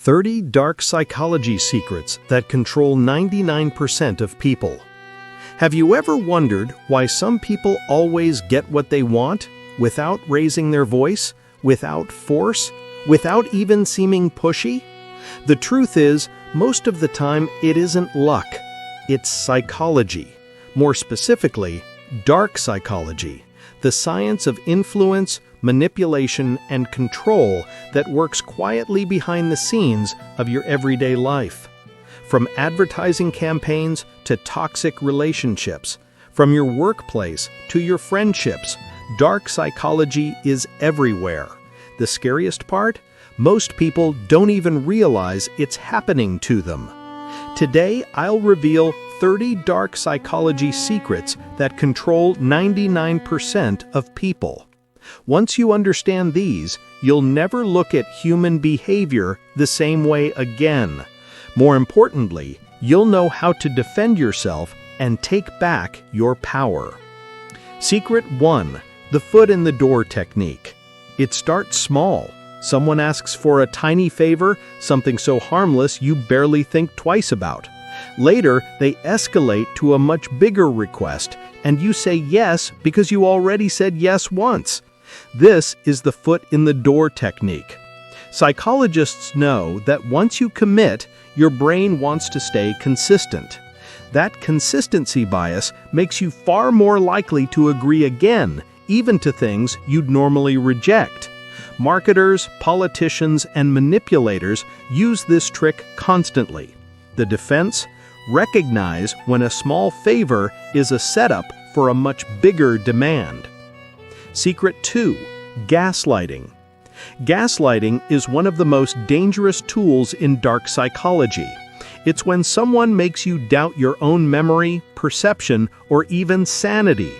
30 dark psychology secrets that control 99% of people. Have you ever wondered why some people always get what they want without raising their voice, without force, without even seeming pushy? The truth is, most of the time it isn't luck, it's psychology. More specifically, dark psychology, the science of influence, manipulation, and control that works quietly behind the scenes of your everyday life. From advertising campaigns to toxic relationships, from your workplace to your friendships, dark psychology is everywhere. The scariest part? Most people don't even realize it's happening to them. Today, I'll reveal 30 dark psychology secrets that control 99% of people. Once you understand these, you'll never look at human behavior the same way again. More importantly, you'll know how to defend yourself and take back your power. Secret 1. The foot in the door technique. It starts small. Someone asks for a tiny favor, something so harmless you barely think twice about. Later, they escalate to a much bigger request, and you say yes because you already said yes once. This is the foot in the door technique. Psychologists know that once you commit, your brain wants to stay consistent. That consistency bias makes you far more likely to agree again, even to things you'd normally reject. Marketers, politicians, and manipulators use this trick constantly. The defense? Recognize when a small favor is a setup for a much bigger demand. Secret 2. Gaslighting. Gaslighting is one of the most dangerous tools in dark psychology. It's when someone makes you doubt your own memory, perception, or even sanity.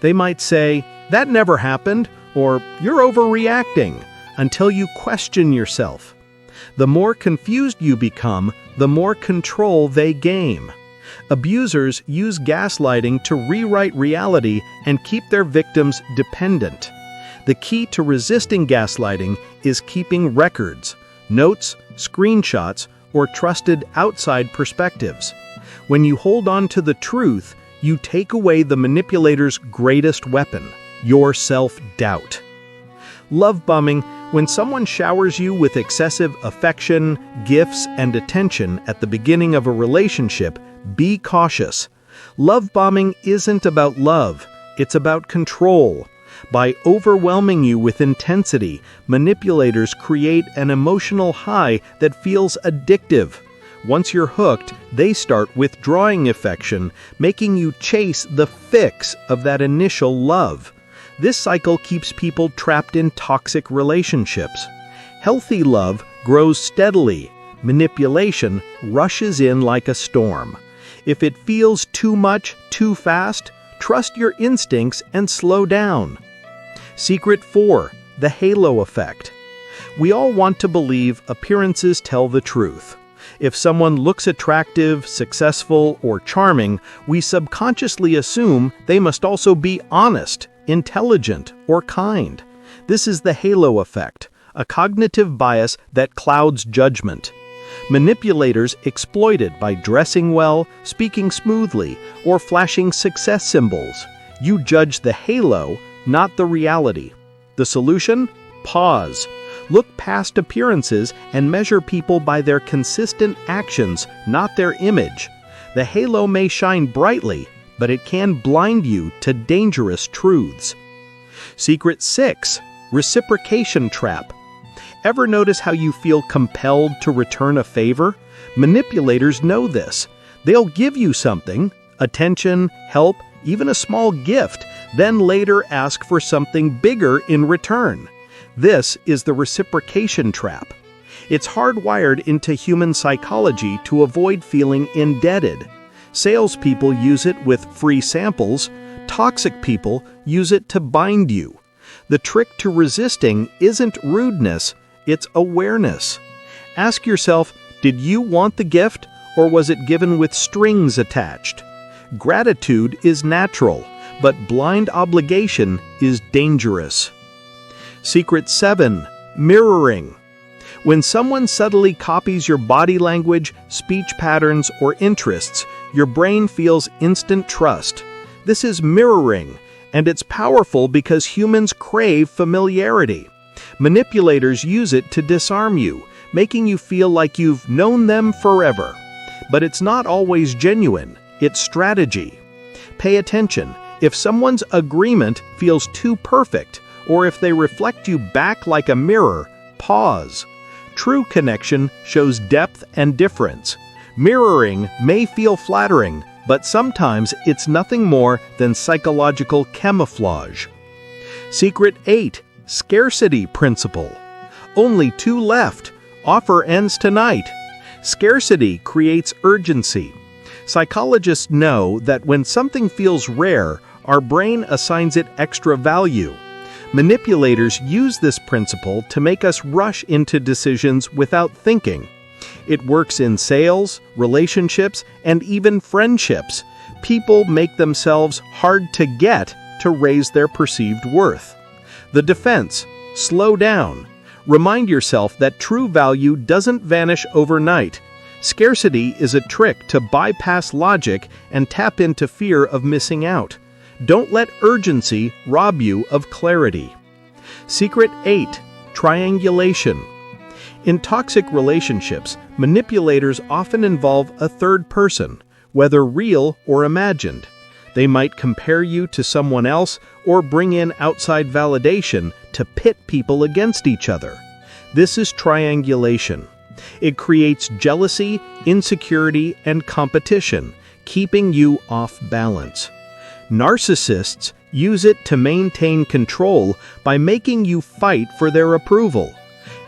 They might say, "That never happened," or "You're overreacting," until you question yourself. The more confused you become, the more control they gain. Abusers use gaslighting to rewrite reality and keep their victims dependent. The key to resisting gaslighting is keeping records, notes, screenshots, or trusted outside perspectives. When you hold on to the truth, you take away the manipulator's greatest weapon, your self-doubt. Love bombing, when someone showers you with excessive affection, gifts, and attention at the beginning of a relationship, be cautious. Love bombing isn't about love, it's about control. By overwhelming you with intensity, manipulators create an emotional high that feels addictive. Once you're hooked, they start withdrawing affection, making you chase the fix of that initial love. This cycle keeps people trapped in toxic relationships. Healthy love grows steadily. Manipulation rushes in like a storm. If it feels too much, too fast, trust your instincts and slow down. Secret 4. The halo effect. We all want to believe appearances tell the truth. If someone looks attractive, successful, or charming, we subconsciously assume they must also be honest, intelligent, or kind. This is the halo effect, a cognitive bias that clouds judgment. Manipulators exploit it by dressing well, speaking smoothly, or flashing success symbols. You judge the halo, not the reality. The solution? Pause. Look past appearances and measure people by their consistent actions, not their image. The halo may shine brightly, but it can blind you to dangerous truths. Secret 6. Reciprocation trap. Ever notice how you feel compelled to return a favor? Manipulators know this. They'll give you something, attention, help, even a small gift, then later ask for something bigger in return. This is the reciprocation trap. It's hardwired into human psychology to avoid feeling indebted. Salespeople use it with free samples. Toxic people use it to bind you. The trick to resisting isn't rudeness, it's awareness. Ask yourself, did you want the gift, or was it given with strings attached? Gratitude is natural, but blind obligation is dangerous. Secret 7. Mirroring. When someone subtly copies your body language, speech patterns, or interests, your brain feels instant trust. This is mirroring, and it's powerful because humans crave familiarity. Manipulators use it to disarm you, making you feel like you've known them forever. But it's not always genuine, it's strategy. Pay attention. If someone's agreement feels too perfect, or if they reflect you back like a mirror, pause. True connection shows depth and difference. Mirroring may feel flattering, but sometimes it's nothing more than psychological camouflage. Secret 8. Scarcity principle. Only 2 left. Offer ends tonight. Scarcity creates urgency. Psychologists know that when something feels rare, our brain assigns it extra value. Manipulators use this principle to make us rush into decisions without thinking. It works in sales, relationships, and even friendships. People make themselves hard to get to raise their perceived worth. The defense: slow down. Remind yourself that true value doesn't vanish overnight. Scarcity is a trick to bypass logic and tap into fear of missing out. Don't let urgency rob you of clarity. Secret 8. Triangulation. In toxic relationships, manipulators often involve a third person, whether real or imagined. They might compare you to someone else or bring in outside validation to pit people against each other. This is triangulation. It creates jealousy, insecurity, and competition, keeping you off balance. Narcissists use it to maintain control by making you fight for their approval.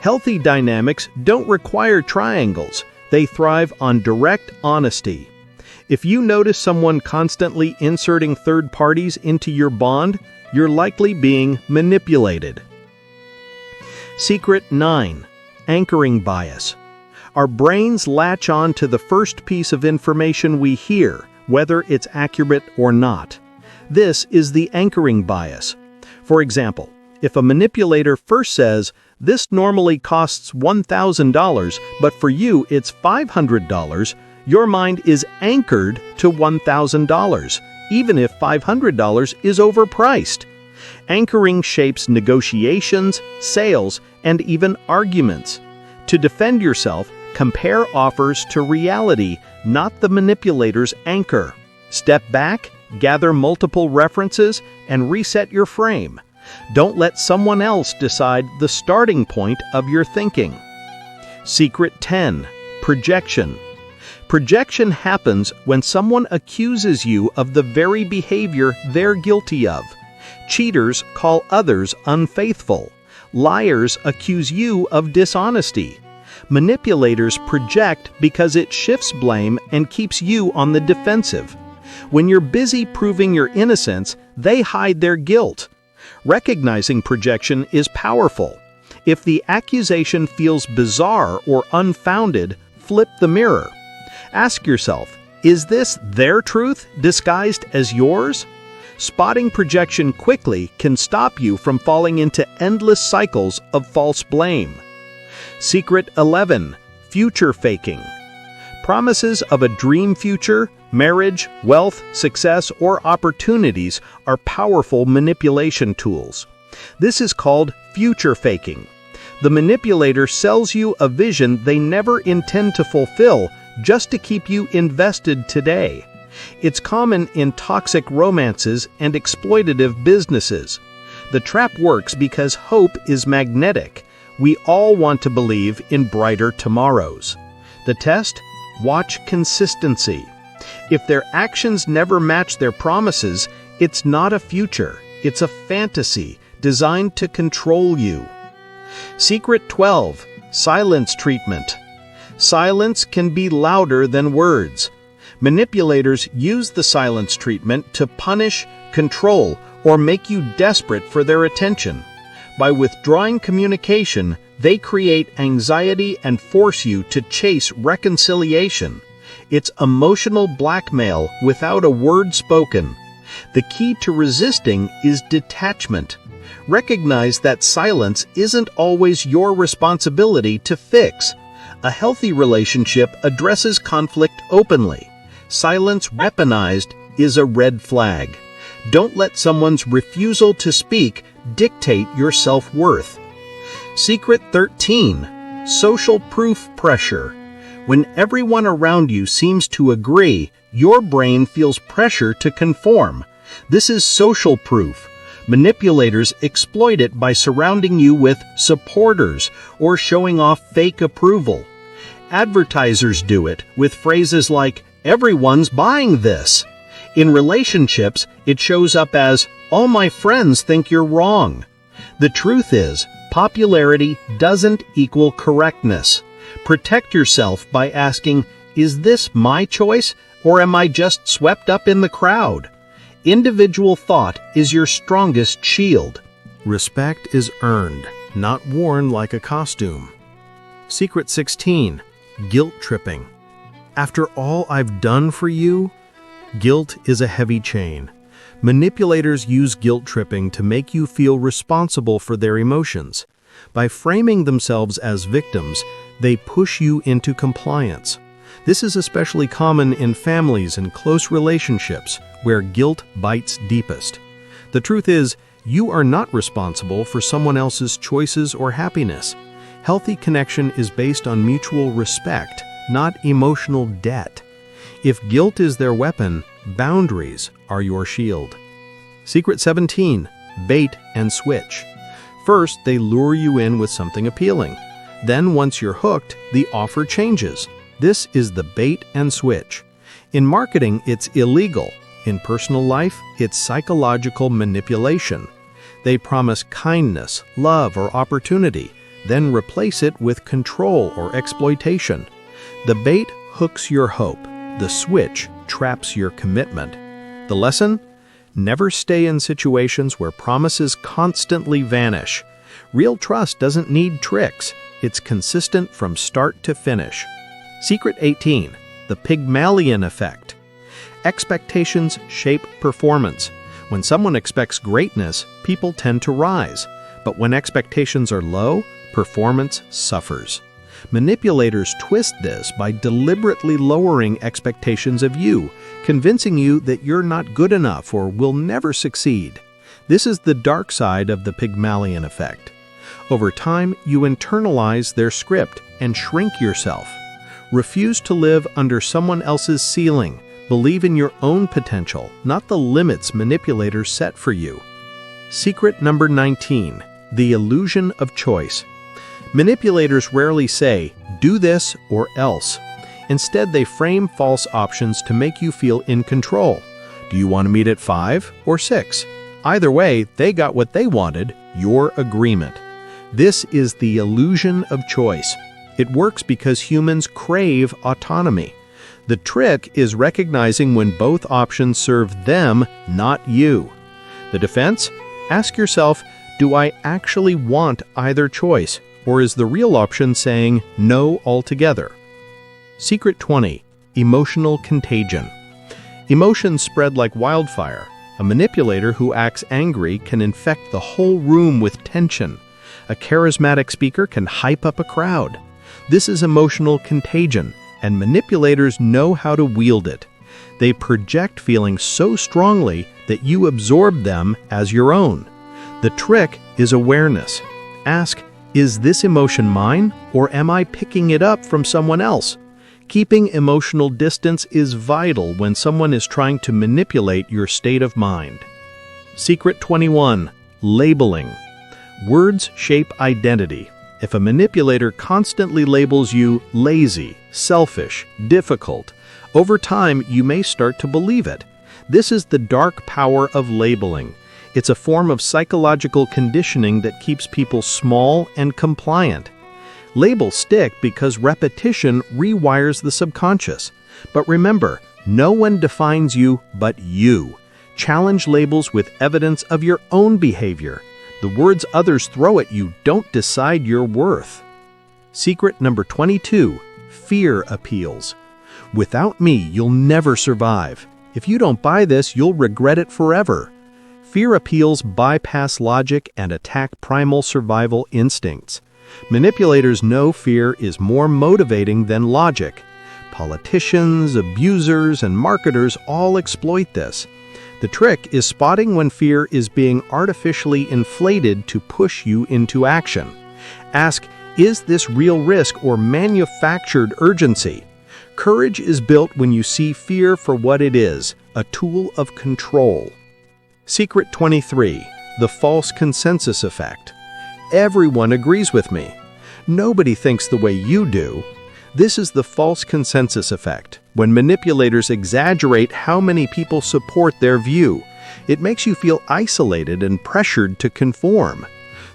Healthy dynamics don't require triangles. They thrive on direct honesty. If you notice someone constantly inserting third parties into your bond, you're likely being manipulated. Secret 9. Anchoring bias. Our brains latch on to the first piece of information we hear, whether it's accurate or not. This is the anchoring bias. For example, if a manipulator first says, "This normally costs $1,000, but for you it's $500, your mind is anchored to $1,000, even if $500 is overpriced. Anchoring shapes negotiations, sales, and even arguments. To defend yourself, compare offers to reality, not the manipulator's anchor. Step back, gather multiple references, and reset your frame. Don't let someone else decide the starting point of your thinking. Secret 10. Projection. Projection happens when someone accuses you of the very behavior they're guilty of. Cheaters call others unfaithful. Liars accuse you of dishonesty. Manipulators project because it shifts blame and keeps you on the defensive. When you're busy proving your innocence, they hide their guilt. Recognizing projection is powerful. If the accusation feels bizarre or unfounded, flip the mirror. Ask yourself, is this their truth disguised as yours? Spotting projection quickly can stop you from falling into endless cycles of false blame. Secret 11. Future faking. Promises of a dream future, marriage, wealth, success, or opportunities are powerful manipulation tools. This is called future faking. The manipulator sells you a vision they never intend to fulfill just to keep you invested today. It's common in toxic romances and exploitative businesses. The trap works because hope is magnetic. We all want to believe in brighter tomorrows. The test? Watch consistency. If their actions never match their promises, it's not a future. It's a fantasy designed to control you. Secret 12. Silence treatment. Silence can be louder than words. Manipulators use the silence treatment to punish, control, or make you desperate for their attention. By withdrawing communication, they create anxiety and force you to chase reconciliation. It's emotional blackmail without a word spoken. The key to resisting is detachment. Recognize that silence isn't always your responsibility to fix. A healthy relationship addresses conflict openly. Silence weaponized is a red flag. Don't let someone's refusal to speak dictate your self-worth. Secret 13. Social proof pressure. When everyone around you seems to agree, your brain feels pressure to conform. This is social proof. Manipulators exploit it by surrounding you with supporters or showing off fake approval. Advertisers do it with phrases like, "Everyone's buying this." In relationships, it shows up as, "All my friends think you're wrong." The truth is, popularity doesn't equal correctness. Protect yourself by asking, "Is this my choice, or am I just swept up in the crowd?" Individual thought is your strongest shield. Respect is earned, not worn like a costume. Secret 16. Guilt tripping. After all I've done for you? Guilt is a heavy chain. Manipulators use guilt tripping to make you feel responsible for their emotions. By framing themselves as victims, they push you into compliance. This is especially common in families and close relationships where guilt bites deepest. The truth is, you are not responsible for someone else's choices or happiness. Healthy connection is based on mutual respect, not emotional debt. If guilt is their weapon, boundaries are your shield. Secret 17. Bait and switch. First, they lure you in with something appealing. Then, once you're hooked, the offer changes. This is the bait and switch. In marketing, it's illegal. In personal life, it's psychological manipulation. They promise kindness, love, or opportunity, then replace it with control or exploitation. The bait hooks your hope. The switch traps your commitment. The lesson? Never stay in situations where promises constantly vanish. Real trust doesn't need tricks. It's consistent from start to finish. Secret 18. The Pygmalion effect. Expectations shape performance. When someone expects greatness, people tend to rise. But when expectations are low, performance suffers. Manipulators twist this by deliberately lowering expectations of you, convincing you that you're not good enough or will never succeed. This is the dark side of the Pygmalion effect. Over time, you internalize their script and shrink yourself. Refuse to live under someone else's ceiling. Believe in your own potential, not the limits manipulators set for you. Secret number 19. The illusion of choice. Manipulators rarely say, "Do this or else." Instead, they frame false options to make you feel in control. Do you want to meet at 5 or 6? Either way, they got what they wanted, your agreement. This is the illusion of choice. It works because humans crave autonomy. The trick is recognizing when both options serve them, not you. The defense? Ask yourself, do I actually want either choice? Or is the real option saying no altogether? Secret 20. Emotional contagion. Emotions spread like wildfire. A manipulator who acts angry can infect the whole room with tension. A charismatic speaker can hype up a crowd. This is emotional contagion, and manipulators know how to wield it. They project feelings so strongly that you absorb them as your own. The trick is awareness. Ask, is this emotion mine, or am I picking it up from someone else? Keeping emotional distance is vital when someone is trying to manipulate your state of mind. Secret 21. Labeling. Words shape identity. If a manipulator constantly labels you lazy, selfish, difficult, over time you may start to believe it. This is the dark power of labeling. It's a form of psychological conditioning that keeps people small and compliant. Labels stick because repetition rewires the subconscious. But remember, no one defines you but you. Challenge labels with evidence of your own behavior. The words others throw at you don't decide your worth. Secret number 22. Fear appeals. Without me, you'll never survive. If you don't buy this, you'll regret it forever. Fear appeals bypass logic and attack primal survival instincts. Manipulators know fear is more motivating than logic. Politicians, abusers, and marketers all exploit this. The trick is spotting when fear is being artificially inflated to push you into action. Ask, is this real risk or manufactured urgency? Courage is built when you see fear for what it is, a tool of control. Secret 23. The false consensus effect. Everyone agrees with me. Nobody thinks the way you do. This is the false consensus effect, when manipulators exaggerate how many people support their view. It makes you feel isolated and pressured to conform.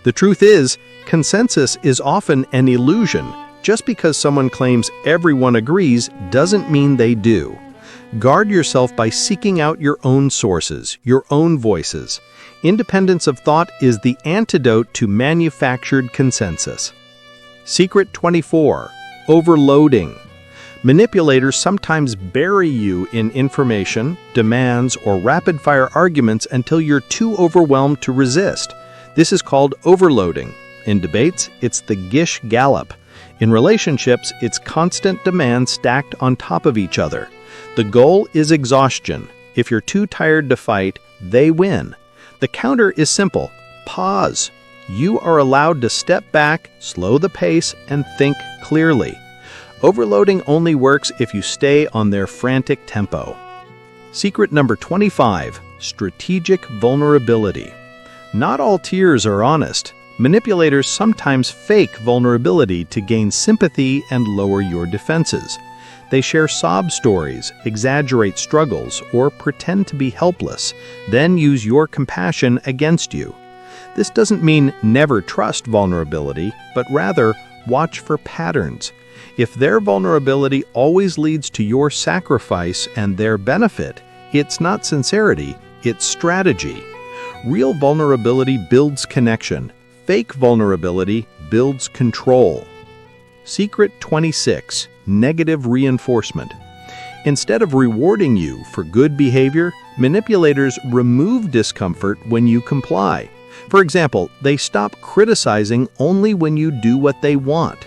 The truth is, consensus is often an illusion. Just because someone claims everyone agrees doesn't mean they do. Guard yourself by seeking out your own sources, your own voices. Independence of thought is the antidote to manufactured consensus. Secret 24. Overloading. Manipulators sometimes bury you in information, demands, or rapid-fire arguments until you're too overwhelmed to resist. This is called overloading. In debates, it's the Gish Gallop. In relationships, it's constant demands stacked on top of each other. The goal is exhaustion. If you're too tired to fight, they win. The counter is simple. Pause. You are allowed to step back, slow the pace, and think clearly. Overloading only works if you stay on their frantic tempo. Secret number 25. Strategic vulnerability. Not all tears are honest. Manipulators sometimes fake vulnerability to gain sympathy and lower your defenses. They share sob stories, exaggerate struggles, or pretend to be helpless, then use your compassion against you. This doesn't mean never trust vulnerability, but rather watch for patterns. If their vulnerability always leads to your sacrifice and their benefit, it's not sincerity, it's strategy. Real vulnerability builds connection. Fake vulnerability builds control. Secret 26. Negative reinforcement. Instead of rewarding you for good behavior, manipulators remove discomfort when you comply. For example, they stop criticizing only when you do what they want.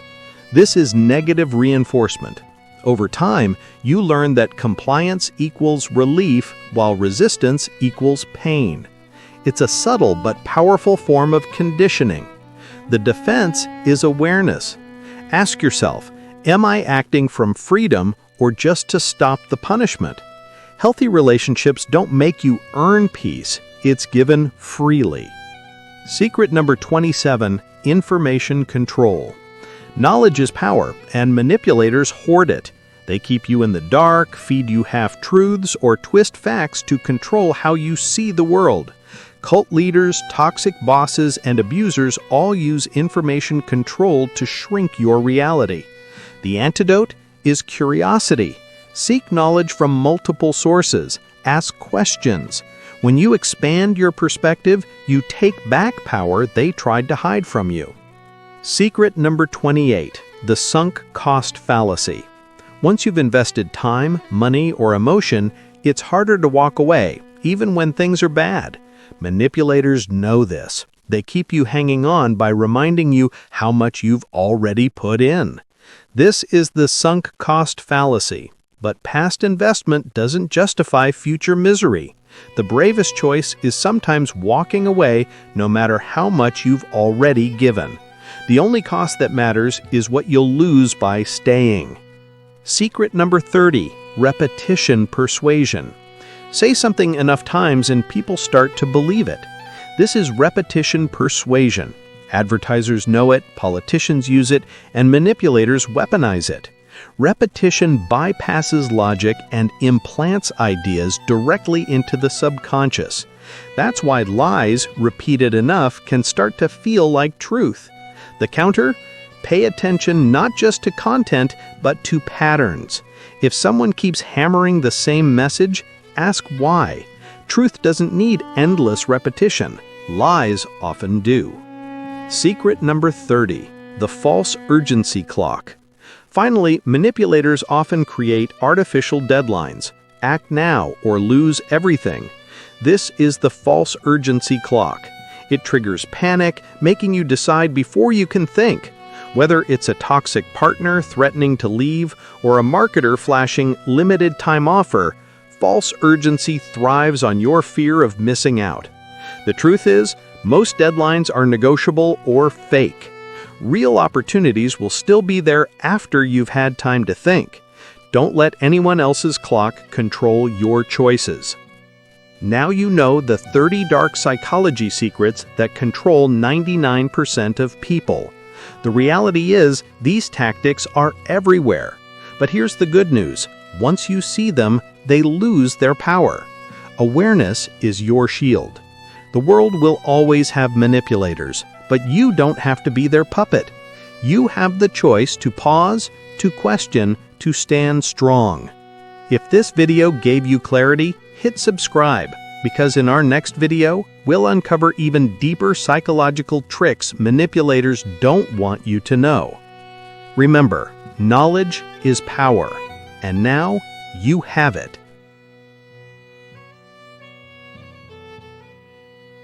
This is negative reinforcement. Over time, you learn that compliance equals relief while resistance equals pain. It's a subtle but powerful form of conditioning. The defense is awareness. Ask yourself, am I acting from freedom or just to stop the punishment? Healthy relationships don't make you earn peace, it's given freely. Secret number 27. Information control. Knowledge is power, and manipulators hoard it. They keep you in the dark, feed you half-truths, or twist facts to control how you see the world. Cult leaders, toxic bosses, and abusers all use information control to shrink your reality. The antidote is curiosity. Seek knowledge from multiple sources. Ask questions. When you expand your perspective, you take back power they tried to hide from you. Secret number 28. The sunk cost fallacy. Once you've invested time, money, or emotion, it's harder to walk away, even when things are bad. Manipulators know this. They keep you hanging on by reminding you how much you've already put in. This is the sunk cost fallacy. But past investment doesn't justify future misery. The bravest choice is sometimes walking away no matter how much you've already given. The only cost that matters is what you'll lose by staying. Secret number 30. Repetition persuasion. Say something enough times and people start to believe it. This is repetition persuasion. Advertisers know it, politicians use it, and manipulators weaponize it. Repetition bypasses logic and implants ideas directly into the subconscious. That's why lies, repeated enough, can start to feel like truth. The counter? Pay attention not just to content, but to patterns. If someone keeps hammering the same message, ask why. Truth doesn't need endless repetition. Lies often do. Secret number 30. The false urgency clock. Finally, manipulators often create artificial deadlines. Act now or lose everything. This is the false urgency clock. It triggers panic, making you decide before you can think. Whether it's a toxic partner threatening to leave or a marketer flashing limited time offer, false urgency thrives on your fear of missing out. The truth is, most deadlines are negotiable or fake. Real opportunities will still be there after you've had time to think. Don't let anyone else's clock control your choices. Now you know the 30 dark psychology secrets that control 99% of people. The reality is, these tactics are everywhere. But here's the good news. Once you see them, they lose their power. Awareness is your shield. The world will always have manipulators, but you don't have to be their puppet. You have the choice to pause, to question, to stand strong. If this video gave you clarity, hit subscribe, because in our next video, we'll uncover even deeper psychological tricks manipulators don't want you to know. Remember, knowledge is power, and now you have it.